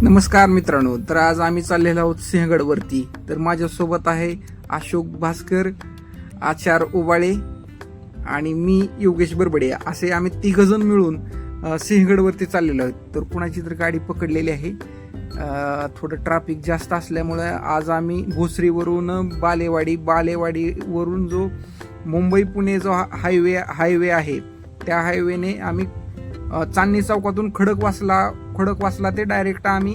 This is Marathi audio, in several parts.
नमस्कार मित्रांनो, तर आज आम्ही चाललेलो आहोत सिंहगडवरती. तर माझ्यासोबत आहे अशोक भास्कर, आचार उबाळे आणि मी योगेश बरबडे. असे आम्ही तिघजण मिळून सिंहगडवरती चाललेलो आहोत. तर कुणाची तर गाडी पकडलेली आहे. थोडं ट्रॅफिक जास्त असल्यामुळे आज आम्ही भोसरीवरून बालेवाडीवरून जो मुंबई पुणे जो हायवे आहे त्या हायवेने आम्ही चांदणी चौकातून खडकवासला ते डायरेक्ट आम्ही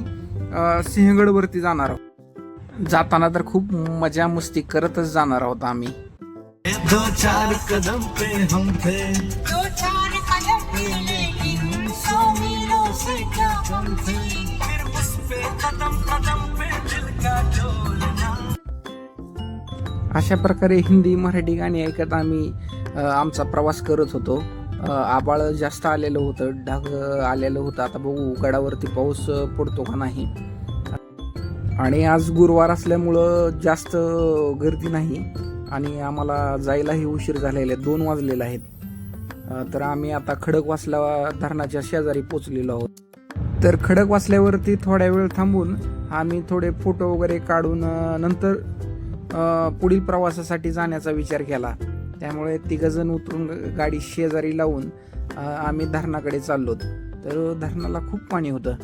सिंहगडवरती जाणार आहोत. जाताना तर खूप मजा मस्ती करतच जाणार आहोत आम्ही. दो चार कदम पे हम थे, दो चार कदम पे लेकिन 100 मीलों से क्या कम थे, फिर उस पे कदम कदम पे दिल का डोलना. अशा प्रकारे हिंदी मराठी गाणी ऐकत आम्ही आमचा प्रवास करत होतो. आबाळ जास्त आलेलं होतं, ढग आलेलं होतं. आता बघू गडावरती पाऊस पडतो का नाही. आणि आज गुरुवार असल्यामुळं जास्त गर्दी नाही आणि आम्हाला जायलाही उशीर झालेला आहे. 2 वाजलेले आहेत. तर आम्ही आता खडकवासला धरणाच्या शेजारी पोचलेलो आहोत. तर खडकवासल्यावरती थोड्या वेळ थांबून आम्ही थोडे फोटो वगैरे काढून नंतर पुढील प्रवासासाठी जाण्याचा विचार केला. त्यामुळे तिघजण उतरून गाडी शेजारी लावून आम्ही धरणाकडे चाललो. तर धरणाला खूप पाणी होतं.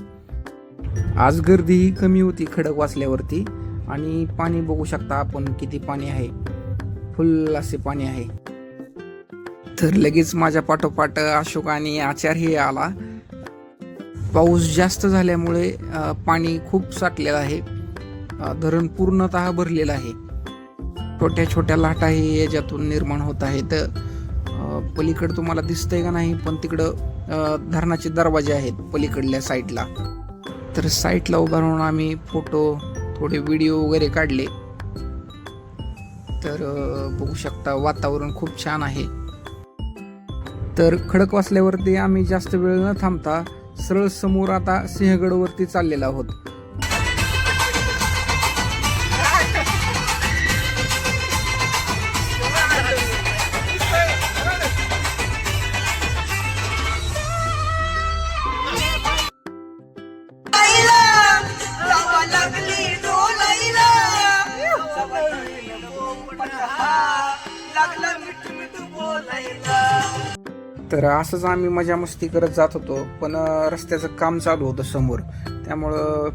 आज गर्दीही कमी होती खडकवासल्यावरती आणि पाणी बघू शकता आपण किती पाणी आहे. फुल असे पाणी आहे. तर लगेच माझ्या पाठोपाठ अशोक आणि आचार्य आला. पाऊस जास्त झाल्यामुळे पाणी खूप साठलेलं आहे. धरण पूर्णतः भरलेलं आहे. छोट्या छोट्या लाटाही याच्यातून निर्माण होत आहेत. पलीकडे तुम्हाला दिसतंय का नाही, पण तिकडं धरणाचे दरवाजे आहेत पलीकडल्या साईडला. तर साईडला उभा राहून आम्ही फोटो थोडे व्हिडिओ वगैरे काढले. तर बघू शकता वातावरण खूप छान आहे. तर खडकवासल्यावरती आम्ही जास्त वेळ न थांबता सरळ समोर आता सिंहगडवरती चाललेलो आहोत. लावा लागली डोलायला, लागला मिठ मिठ बोलायला. तर असंच आम्ही मजा मस्ती करत जात होतो. पण रस्त्याचं काम चालू होतं समोर. त्यामुळं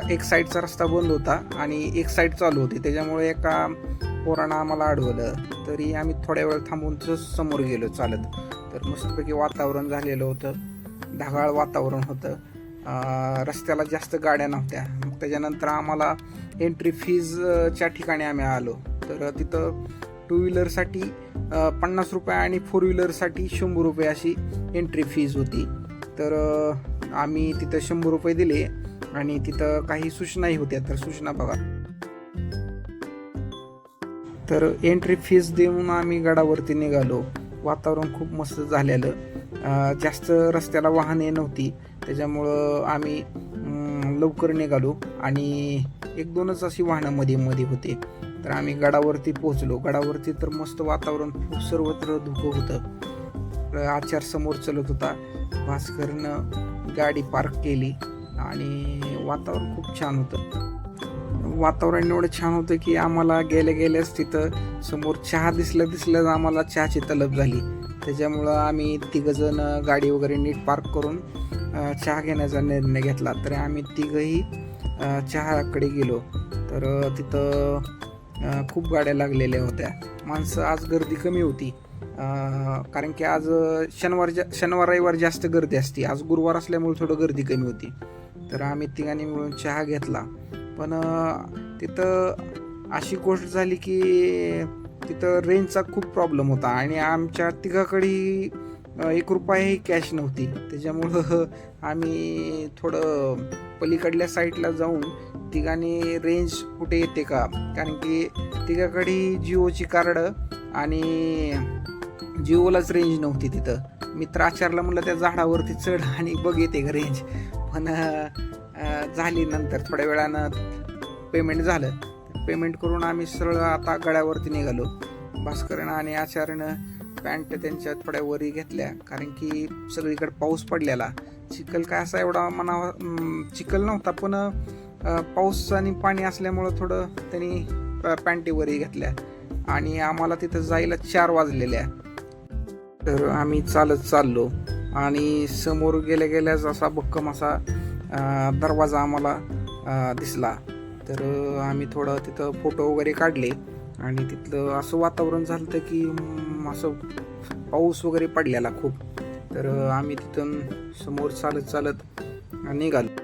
एक साईडचा रस्ता बंद होता आणि एक साईड चालू होती. त्याच्यामुळे एका पोरानं आम्हाला अडवलं. तरी आम्ही थोड्या वेळ थांबून समोर गेलो चालत. तर मस्तपैकी वातावरण झालेलं होतं. ढगाळ वातावरण होतं. रस्त्याला जास्त गाड्या नव्हत्या. मग त्याच्यानंतर आम्हाला एंट्री फीजच्या ठिकाणी आम्ही आलो. तर तिथं 2 व्हीलरसाठी 50 रुपये आणि 4 व्हीलरसाठी 100 रुपये अशी एंट्री फीज होती. तर आम्ही तिथं 100 रुपये दिले आणि तिथं काही सूचनाही होत्या. तर सूचना बघा. तर एंट्री फीज देऊन आम्ही गडावरती निघालो. वातावरण खूप मस्त झालेलं. जास्त रस्त्याला वाहने नव्हती. त्याच्यामुळं आम्ही लवकर निघालो आणि 1-2च अशी वाहनं मध्ये होते. तर आम्ही गडावरती पोहोचलो. गडावरती तर मस्त वातावरण, सर्वत्र धुकं होतं. आचार समोर चलत होता. भास्करनं गाडी पार्क केली आणि वातावरण खूप छान होतं. वातावरण एवढं छान होतं की आम्हाला गेल्याच तिथं समोर चहा दिसलं आम्हाला चहाची तलब झाली. त्याच्यामुळं आम्ही तिघजण गाडी वगैरे नीट पार्क करून चहा घेण्याचा निर्णय घेतला. तर आम्ही तिघही चहाकडे गेलो. तर तिथं खूप गाड्या लागलेल्या होत्या. माणसं आज गर्दी कमी होती. कारण की आज शनिवार रविवार जास्त गर्दी असते. आज गुरुवार असल्यामुळे थोडं गर्दी कमी होती. तर आम्ही तिघांनी मिळून चहा घेतला. पण तिथं अशी गोष्ट झाली की तिथं रेंजचा खूप प्रॉब्लेम होता आणि आमच्या तिघाकडे 1 रुपयाही कॅश नव्हती. त्याच्यामुळं आम्ही थोडं पलीकडल्या साईडला जाऊन तिघांनी रेंज कुठे येते का, कारण की तिघाकडे जिओची कार्ड आणि जिओलाच रेंज नव्हती तिथं. मित्र आचारला म्हणलं त्या झाडावरती चढ आणि बघ येते का रेंज. पण झाली. नंतर थोड्या वेळानं पेमेंट झालं. पेमेंट करून आम्ही सरळ आता गडावरती निघालो. भास्करनं आणि आचार्यनं पॅन्ट त्यांच्या थोड्या वरी घेतल्या, कारण की सगळीकडे पाऊस पडलेला. चिखल काय असा एवढा म्हणावा चिखल नव्हता, पण पाऊस आणि पाणी असल्यामुळं थोडं त्यांनी पॅन्टीवरही घेतल्या आणि आम्हाला तिथं जायला 4 वाजलेल्या. तर आम्ही चालत चाललो आणि समोर गेल्या गेल्याच असा भक्कम असा दरवाजा आम्हाला दिसला. तर आम्ही थोडं तिथं फोटो वगैरे काढले आणि तिथलं असं वातावरण झालं होतं की असं पाऊस वगैरे पडलेला खूप. तर आम्ही तिथून समोर चालत चालत निघालो.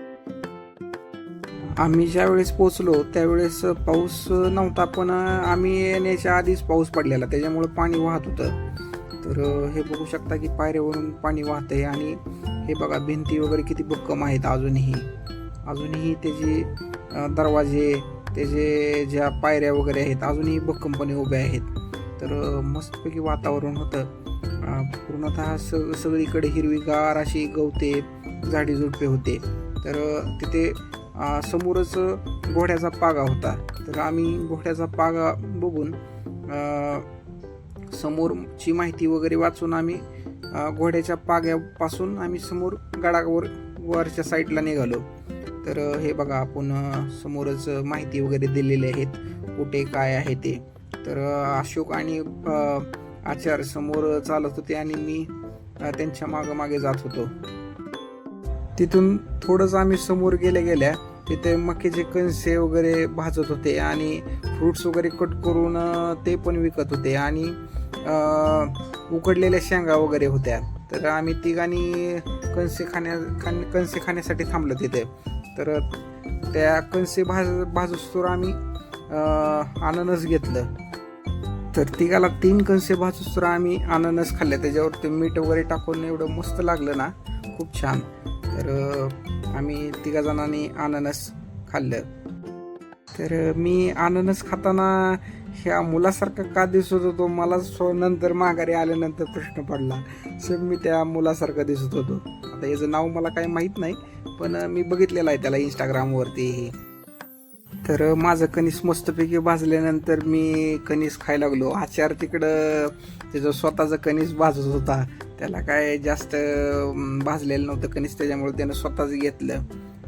आम्ही ज्या वेळेस पोचलो त्यावेळेस पाऊस नव्हता, पण आम्ही येण्याच्या आधीच पाऊस पडलेला, त्याच्यामुळे पाणी वाहत होतं. तर हे बघू शकता की पायऱ्यावरून पाणी वाहतंय आणि हे बघा भिंती वगैरे किती भक्कम आहेत अजूनही त्याची दरवाजे, त्याचे ज्या पायऱ्या वगैरे आहेत अजूनही भक्कमपणे उभ्या आहेत. तर मस्तपैकी वातावरण होतं. पूर्णतः सगळीकडे हिरवीगार अशी गवते, झाडी झुडपे होते. तर तिथे समोरच घोड्याचा पागा होता. तर आम्ही घोड्याचा पागा बघून समोरची माहिती वगैरे वाचून आम्ही घोड्याच्या पाग्यापासून आम्ही समोर गडावर वरच्या साईडला निघालो. तर हे बघा आपण समोरच माहिती वगैरे दिलेली आहेत कुठे काय आहे ते. तर अशोक आणि आचार्य समोर चालत होते आणि मी त्यांच्या मागे जात होतो. तिथून थोडंच आम्ही समोर गेल्या तिथे मक्याचे कणसे वगैरे भाजत होते आणि फ्रुट्स वगैरे कट करून ते पण विकत होते आणि उकडलेल्या शेंगा वगैरे होत्या. तर आम्ही तिघांनी कणसे खाण्यासाठी थांबलो तिथे. तर त्या कणसे भाजूस्तोवर आम्ही अननस घेतलं. तर तिघाला 3 कणसे भाजूस्तोवर आम्ही अननस खाल्ले. त्याच्यावर ते मीठ वगैरे टाकून एवढं मस्त लागलं ना, खूप छान. तर आम्ही 3 जणांनी अननस खाल्लं. तर मी अननस खाताना ह्या मुलासारखा का दिसत होतो मला नंतर माघारी आल्यानंतर प्रश्न पडला. सेम मी त्या मुलासारखं दिसत होतो. आता याचं नाव मला काही माहीत नाही, पण मी बघितलेलं आहे त्याला इंस्टाग्रामवरती. तर माझं कणीस मस्तपैकी भाजल्यानंतर मी कणीस खायला लागलो. आचार तिकडं त्याचं स्वतःचं कणीस भाजत होता. त्याला काय जास्त भाजलेलं नव्हतं कणीस, त्याच्यामुळे त्यानं स्वतःच घेतलं.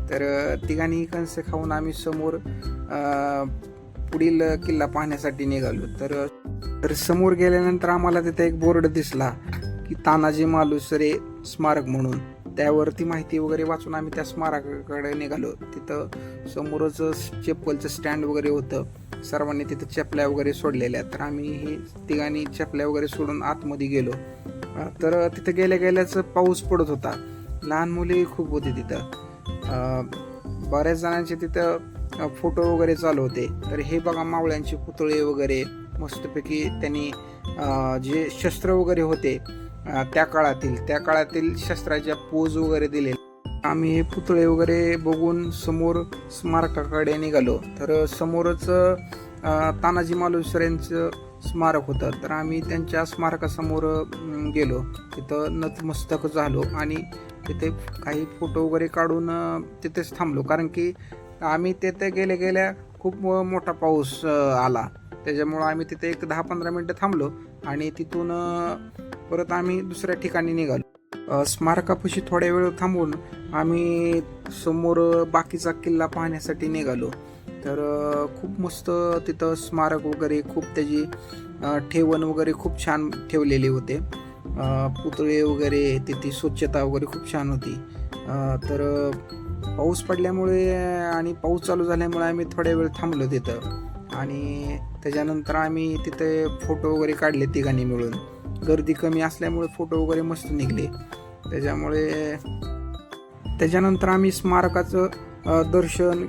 तर तिघांनी कणसे खाऊन आम्ही समोर पुढील किल्ला पाहण्यासाठी निघालो. तर समोर गेल्यानंतर आम्हाला तिथे एक बोर्ड दिसला की तानाजी मालुसरे स्मारक म्हणून. त्यावरती माहिती वगैरे वाचून आम्ही त्या स्मारकाकडे निघालो. तिथं समोरच चप्पलचं स्टँड वगैरे होतं. सर्वांनी तिथं चपल्या वगैरे सोडलेल्या. तर आम्ही ही तिघांनी चपल्या वगैरे सोडून आतमध्ये गेलो. तर तिथं गेल्याच पाऊस पडत होता. लहान मुली खूप होती तिथं. बऱ्याच जणांचे तिथं फोटो वगैरे चालू होते. तर हे बघा मावळ्यांचे पुतळे वगैरे मस्तपैकी त्यांनी जे शस्त्र वगैरे होते त्या काळातील शस्त्राच्या पोज वगैरे दिले. आम्ही हे पुतळे वगैरे बघून समोर स्मारकाकडे निघालो. तर समोरच तानाजी मालुसरेंचं स्मारक होतं. तर आम्ही त्यांच्या स्मारकासमोर गेलो. तिथं नतमस्तक झालो आणि तिथे काही फोटो वगैरे काढून तिथेच थांबलो. कारण की आम्ही तिथे गेल्या खूप मोठा पाऊस आला. त्याच्यामुळं आम्ही तिथे एक 10-15 मिनटं थांबलो आणि तिथून परत आम्ही दुसऱ्या ठिकाणी निघालो. स्मारकापाशी थोड्या वेळ थांबून आम्ही समोर बाकीचा किल्ला पाहण्यासाठी निघालो. तर खूप मस्त तिथं स्मारक वगैरे खूप त्याची ठेवण वगैरे खूप छान ठेवलेले होते. पुतळे वगैरे तिथे स्वच्छता वगैरे खूप छान होती. तर पाऊस पडल्यामुळे आणि पाऊस चालू झाल्यामुळे आम्ही थोड्या वेळ थांबलो तिथं आणि त्याच्यानंतर आम्ही तिथे फोटो वगैरे काढले तिघांनी मिळून. गर्दी कमी असल्यामुळे फोटो वगैरे मस्त निघले. त्याच्यानंतर आम्ही स्मारकाचं दर्शन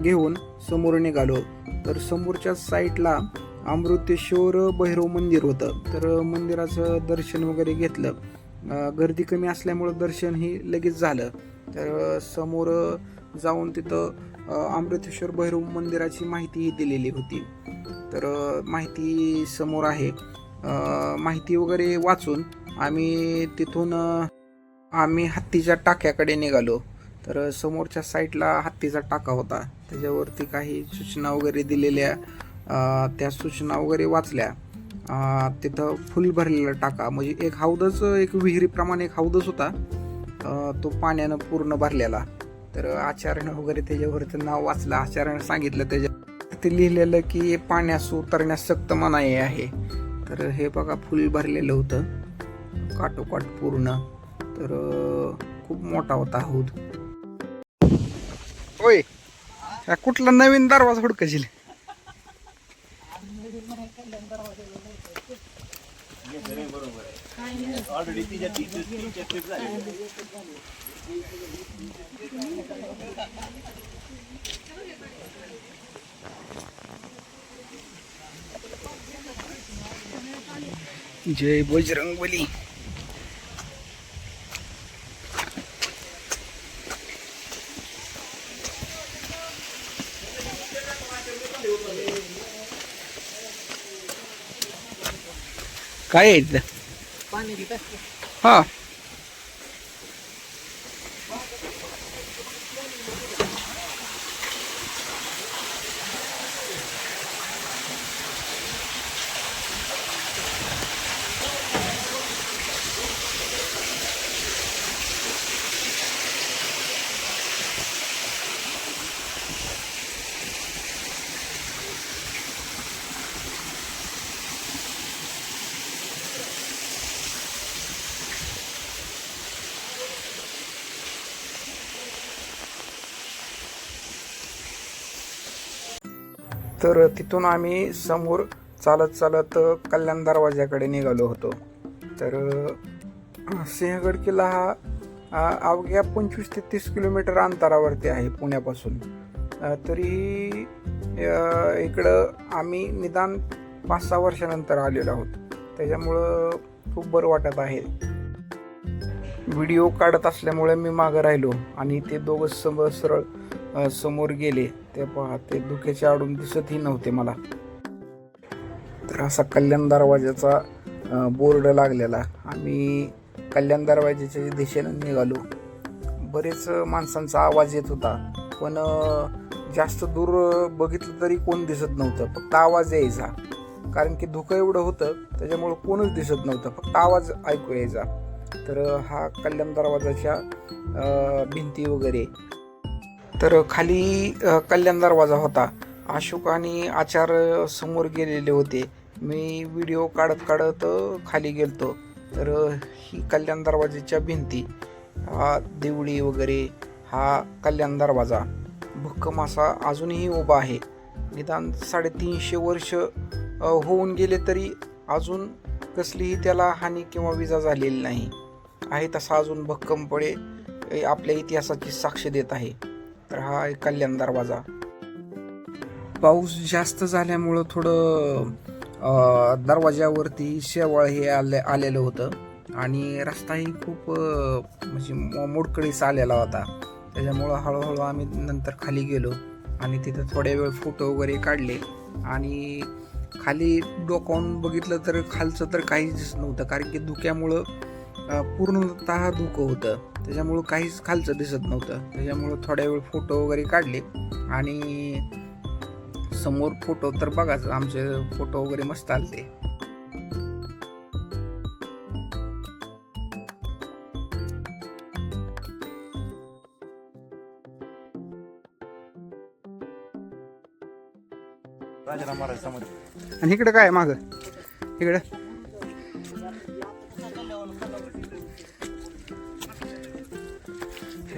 घेऊन समोर निघालो. तर समोरच्या साईडला अमृतेश्वर भैरव मंदिर होतं. तर मंदिराचं दर्शन वगैरे घेतलं. गर्दी कमी असल्यामुळं दर्शन ही लगेच झालं. तर समोर जाऊन तिथं अमृतेश्वर भैरव मंदिराची माहितीही दिलेली होती. तर माहिती समोर आहे. माहिती वगैरे वाचून आम्ही हत्तीच्या टाक्याकडे निघालो. तर समोरच्या साईडला हत्तीचा टाका होता. त्याच्यावरती काही सूचना वगैरे दिलेल्या, त्या सूचना वगैरे वाचल्या. तिथं फुल भरलेला टाका म्हणजे एक हौदच, एक विहिरीप्रमाणे एक हौदच होता. तो पाण्यानं पूर्ण भरलेला. तर आचार्यानं वगैरे त्याच्यावरचं नाव वाचलं. आचार्यानं सांगितलं त्याच्या ते लिहिलेलं की पाण्यास उतरण्यास सक्त मनाई आहे. तर हे बघा फुल भरलेलं होतं काठोकाठ पूर्ण. तर खूप मोठा होता हौद. होय, कुठला नवीन दरवाजा हुडकशील? जय बजरंगबली. काय आहे इथं? हा, तर तिथून आम्ही समोर चालत चालत कल्याण दरवाजाकडे निघालो होतो. तर सिंहगड किल्ला हा अवघ्या 25 ते 30 किलोमीटर अंतरावरती आहे पुण्यापासून. तरी इकडं आम्ही निदान 5-6 वर्षानंतर आलेलो आहोत. त्याच्यामुळं खूप बरं वाटत आहे. व्हिडिओ काढत असल्यामुळे मी मागं राहिलो आणि ते दोघं सरळ समोर गेले. ते पहा, ते धुक्याच्या आडून दिसतही नव्हते मला. तर असा कल्याण दरवाजाचा बोर्ड लागलेला. आम्ही कल्याण दरवाजाच्या दिशेनं निघालो. बरेच माणसांचा आवाज येत होता, पण जास्त दूर बघितलं तरी कोण दिसत नव्हतं. फक्त आवाज यायचा, कारण की धुकं एवढं होतं त्याच्यामुळं कोणच दिसत नव्हतं, फक्त आवाज ऐकू यायचा. तर हा कल्याण दरवाजाच्या भिंती वगैरे. तर खाली कल्याण दरवाजा होता. अशोक आणि आचार्य समोर गेलेले होते. मी व्हिडिओ काढत काढत खाली गेलतो. तर ही कल्याण दरवाजाच्या भिंती, हा देवळी वगैरे, हा कल्याण दरवाजा भक्कम असा अजूनही उभा आहे. निदान 350 वर्ष होऊन गेले तरी अजून कसलीही त्याला हानी किंवा विजा झालेली नाही आहे. तसा अजून भक्कमपणे आपल्या इतिहासाची साक्ष देत आहे. तर हा आहे कल्याण दरवाजा. पाऊस जास्त झाल्यामुळं थोडं दरवाजावरती शेवाळ हे आलेलं होतं आणि रस्ताही खूप म्हणजे मोडकळीस आलेला होता. त्याच्यामुळं हळूहळू आम्ही नंतर खाली गेलो आणि तिथं थोड्या वेळ फोटो वगैरे काढले. आणि खाली डोकावून बघितलं तर खालचं तर काहीच दिसत नव्हतं, कारण की धुक्यामुळं पूर्णतः धुकं होतं. त्याच्यामुळं काहीच खालचं दिसत नव्हतं. त्याच्यामुळं थोड्या वेळ फोटो वगैरे काढले आणि समोर फोटो तर बघाच, आमचे फोटो वगैरे मस्त आलते. आणि इकडे काय माग इकडे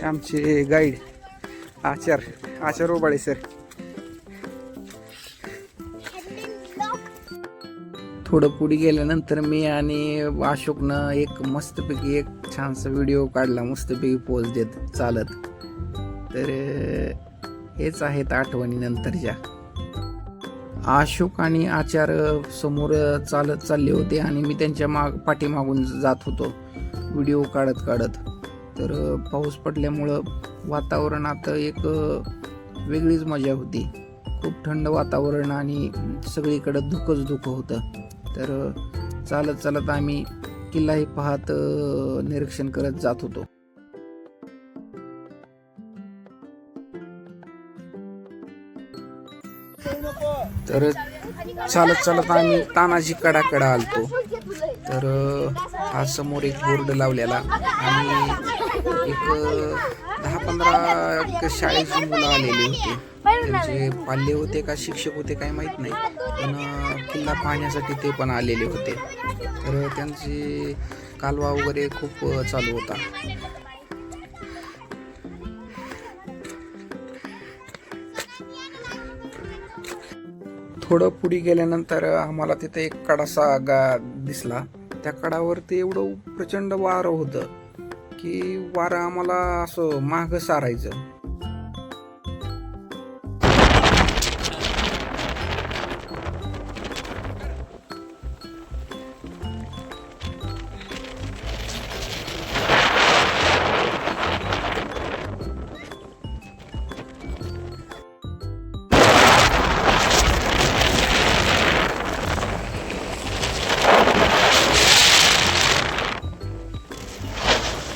आमचे गाईड आचार ओबाळे सर. थोडं पुढे गेल्यानंतर मी आणि अशोकनं एक मस्तपैकी एक छानसा व्हिडिओ काढला, मस्तपैकी पोज देत चालत. तर हेच आहेत आठवणी नंतरच्या. अशोक आणि आचार्य समोर चालत चालले होते आणि मी त्यांच्या पाठीमागून जात होतो व्हिडिओ काढत काढत. तर पाऊस पडल्यामुळं वातावरणात एक वेगळीच मजा होती. खूप थंड वातावरण आणि सगळीकडं धुकं होतं. तर चालत चालत आम्ही किल्लाही पाहत निरीक्षण करत जात होतो. तर चालत चालत आम्ही तानाजी कडाकडा आलतो. तर हा समोर एक बोर्ड लावलेला आणि एक 10-15 शाळेची मुलं आलेली होती. त्यांचे पाल्य होते का शिक्षक होते काय माहीत नाही, पण किल्ला पाहण्यासाठी ते पण आलेले होते. तर त्यांचे कालवा वगैरे खूप चालू होता. थोडं पुढे गेल्यानंतर आम्हाला तिथे एक कडासा दिसला. त्या कडावरती एवढं प्रचंड वारं होतं की वारं आम्हाला असं मागं सारायचं.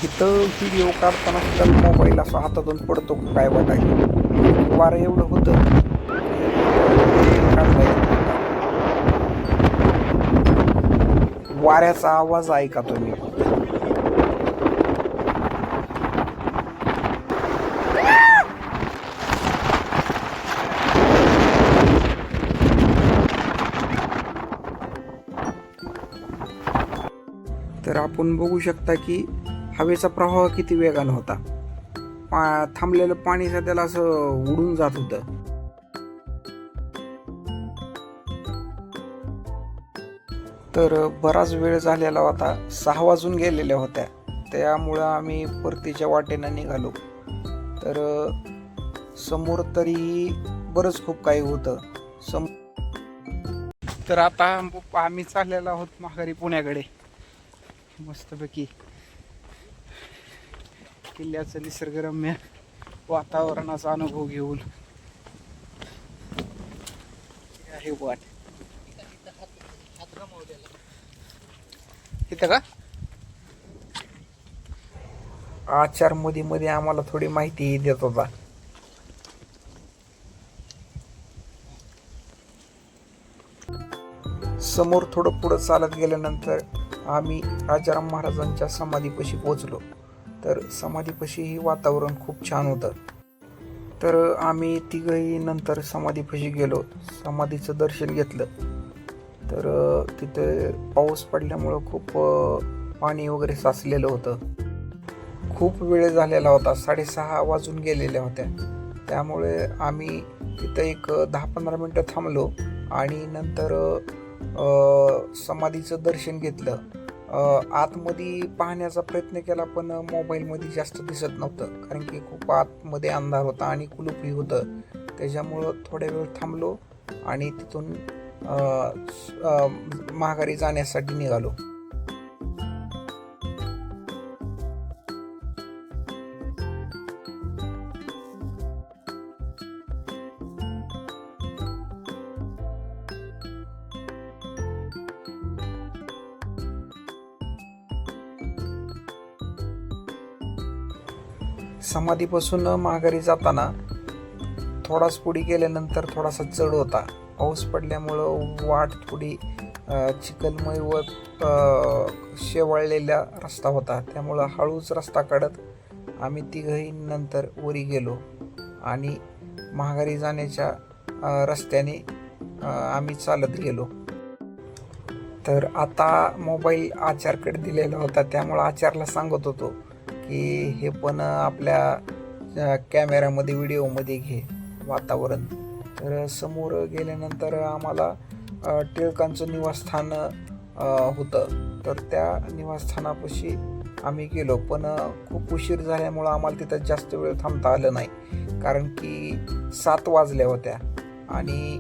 इथं व्हिडिओ काढताना सुद्धा मोबाईल असा हातातून पडतो काय वाटायचं. वारं एवढं होतं काढता येत नव्हतं. वाऱ्याचा आवाज ऐका तुम्ही. तर आपण बघू शकता की हवेचा प्रवाह किती वेगानं होता. थांबलेलं पाणी सध्याला असं उडून जात होतं. तर बराच वेळ झालेला होता, 6 वाजून गेलेल्या होत्या. त्यामुळं आम्ही परतीच्या वाटेनं निघालो. तर समोर तरी बरंच खूप काही होतं. तर आता आम्ही चाललेलो आहोत माघारी पुण्याकडे. मस्तपैकी किल्ल्याचं निसर्गरम्य वातावरणाचा अनुभव घेऊन आहे वाट. इथं का आचार मध्ये आम्हाला थोडी माहिती देत होता. समोर थोडं पुढं चालत गेल्यानंतर आम्ही राजाराम महाराजांच्या समाधीपाशी पोहोचलो. तर समाधीपाशी वातावरण खूप छान होतं. तर आम्ही तिघही नंतर समाधीपाशी गेलो, समाधीचं दर्शन घेतलं. तर तिथे पाऊस पडल्यामुळं खूप पाणी वगैरे साचलेलं होतं. खूप वेळ झालेला होता, 6:30 वाजून गेलेल्या होत्या. त्यामुळे आम्ही तिथं एक 10-15 मिनटं थांबलो आणि नंतर समाधीचं दर्शन घेतलं. आतमध्ये पाहण्याचा प्रयत्न केला, पण मोबाईलमध्ये जास्त दिसत नव्हतं, कारण की खूप आतमध्ये अंधार होता आणि कुलूपही होतं. त्याच्यामुळं थोड्या वेळ थांबलो आणि तिथून माघारी जाण्यासाठी निघालो. समाधीपासून माघारी जाताना थोडाच पुढे गेल्यानंतर थोडासा चढ होता. पाऊस पडल्यामुळं वाट थोडी चिखलमय व शेवाळलेला रस्ता होता. त्यामुळं हळूच रस्ता काढत आम्ही तिघही नंतर वरी गेलो आणि माघारी जाण्याच्या रस्त्याने आम्ही चालत गेलो. तर आता मोबाईल आचारकडे दिलेला होता, त्यामुळं आचारला सांगत होतो की हे पण आपल्या कॅमेऱ्यामध्ये व्हिडिओमध्ये घे वातावरण. तर समोर गेल्यानंतर आम्हाला टिळकांचं निवासस्थान होतं. तर त्या निवासस्थानापाशी आम्ही गेलो, पण खूप उशीर झाल्यामुळं आम्हाला तिथं जास्त वेळ थांबता आलं नाही, कारण की 7 वाजल्या होत्या आणि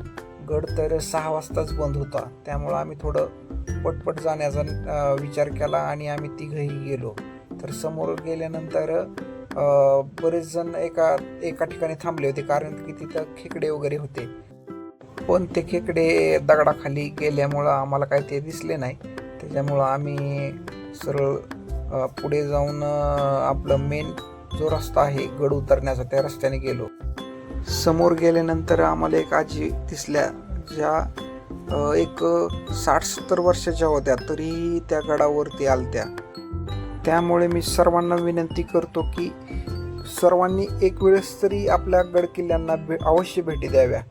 गड तर 6 वाजताच बंद होता. त्यामुळं आम्ही थोडं पटपट जाण्याचा विचार केला आणि आम्ही तिघही गेलो. तर समोर गेल्यानंतर बरेच जण एका ठिकाणी थांबले होते, कारण की तिथं खेकडे वगैरे होते. पण ते खेकडे दगडाखाली गेल्यामुळं आम्हाला काही ते दिसले नाही. त्याच्यामुळं आम्ही सरळ पुढे जाऊन आपलं मेन जो रस्ता आहे गड उतरण्याचा, त्या रस्त्याने गेलो. समोर गेल्यानंतर आम्हाला एक आजी दिसल्या, ज्या एक 60-70 वर्षाच्या होत्या, तरी त्या गडावरती आलत्या. त्यामुळे मी सर्वांना विनंती करतो की सर्वांनी एक वेळेस तरी आपल्या गड किल्ल्यांना अवश्य भेटी द्याव्या.